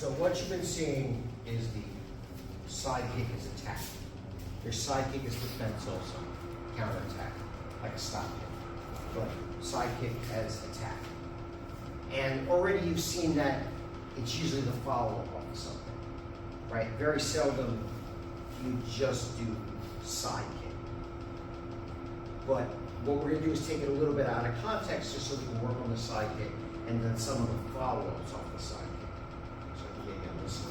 So what you've been seeing is the side kick is attack. Your side kick is defense also, counter attack, like a stop kick. But side kick as attack. And already you've seen that it's usually the follow-up of something, right? Very seldom you just do side kick. But what we're gonna do is take it a little bit out of context just so we can work on the side kick and then some of the follow-ups off the side kick. So again, listen.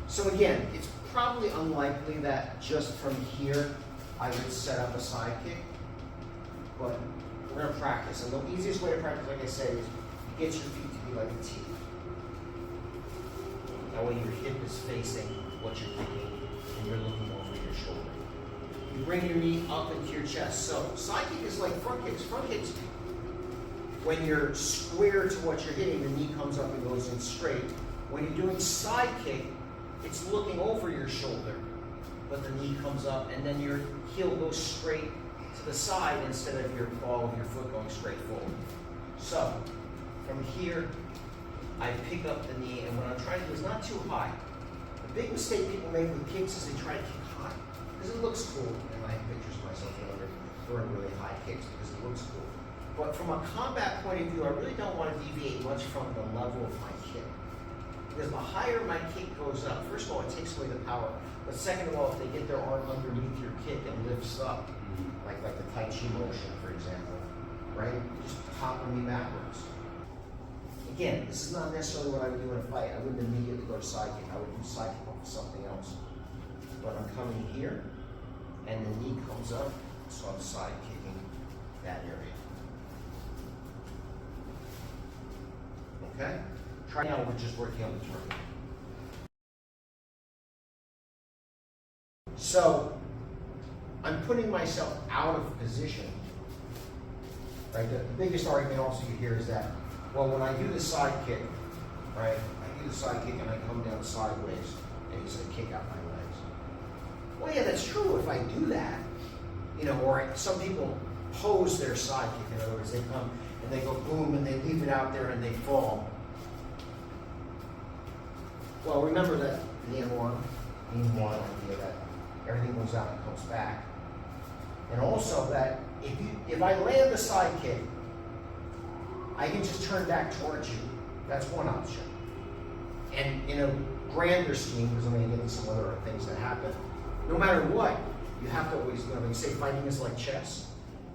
So again, it's probably unlikely that just from here I would set up a side kick, but we're gonna practice. And the easiest way to practice, like I said, is get your feet to be like a T. That way your hip is facing what you're thinking and you're looking over your shoulder. You bring your knee up into your chest. So side kick is like front kicks. Front kicks, when you're square to what you're hitting, the knee comes up and goes in straight. When you're doing side kick, it's looking over your shoulder, but the knee comes up and then your heel goes straight to the side instead of your ball of your foot going straight forward. So from here, I pick up the knee, and what I'm trying to do is not too high. The big mistake people make with kicks is they try to kick high, because it looks cool, and I have pictures of myself throwing really high kicks because it looks cool. But from a combat point of view, I really don't want to deviate much from the level of my kick. Because the higher my kick goes up, first of all, it takes away the power. But second of all, if they get their arm underneath your kick and lifts up, like the Tai Chi motion, for example, right? Just topping me backwards. Again, this is not necessarily what I would do in a fight. I wouldn't immediately go to side kick. I would do side kick with something else. But I'm coming here, and the knee comes up, so I'm side kicking that area. Okay? Try now, we're just working on the turn. So, I'm putting myself out of position. Right? The biggest argument also you hear is that, well, when I do the side kick, right? I do the side kick and I come down sideways and he's gonna kick out my legs. Well, yeah, that's true if I do that. You know, or some people pose their side kick. In other words, they come and they go boom and they leave it out there and they fall. Well, remember that Yin One idea that everything goes out and comes back. And also that if I land the side kick, I can just turn back towards you. That's one option. And in a grander scheme, because I'm going to get into some other things that happen, no matter what, you have to always, you know, they say fighting is like chess,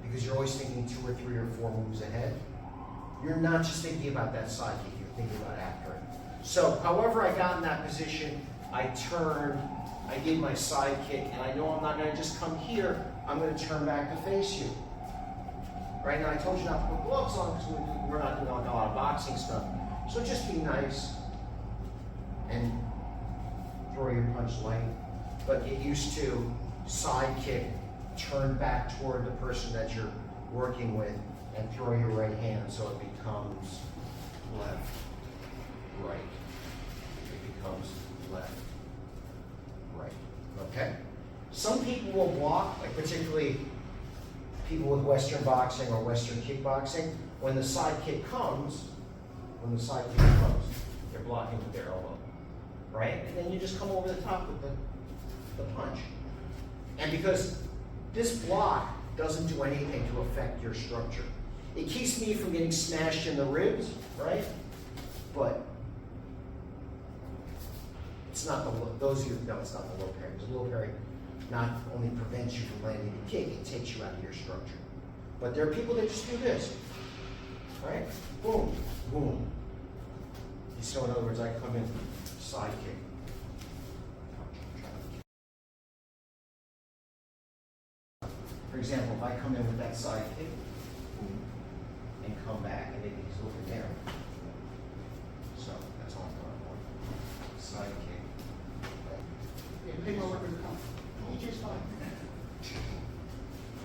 because you're always thinking 2 or 3 or 4 moves ahead. You're not just thinking about that side kick, you're thinking about after it. So, however I got in that position, I turned, I did my side kick, and I know I'm not going to just come here, I'm going to turn back to face you. Right now, I told you not to put gloves on because we're not doing a lot of boxing stuff. So just be nice and throw your punch light. But get used to side kick, turn back toward the person that you're working with, and throw your right hand so it becomes left, right. It becomes left, right. Okay? Some people will block, like particularly people with Western boxing or Western kickboxing. When the side kick comes, they're blocking with their elbow, right? And then you just come over the top with the punch. And because this block doesn't do anything to affect your structure. It keeps me from getting smashed in the ribs, right? But it's not those of you who know it's not the low parry. The low parry not only prevents you from landing a kick, it takes you out of your structure. But there are people that just do this, right? Boom, boom. So in other words, I come in side kick. For example, if I come in with that side kick, boom, and come back, and maybe he's looking there. So that's all I'm going for. Side kick. Yeah, pick over the cup. EJ's fine.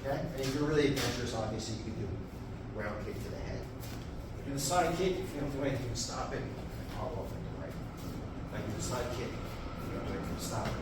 Okay? And if you're really adventurous, obviously you can do round kick to the head. If you do the side kick, if you don't do anything to stop it, I'll open to the right. If I do the side kick, if you don't do anything to stop it,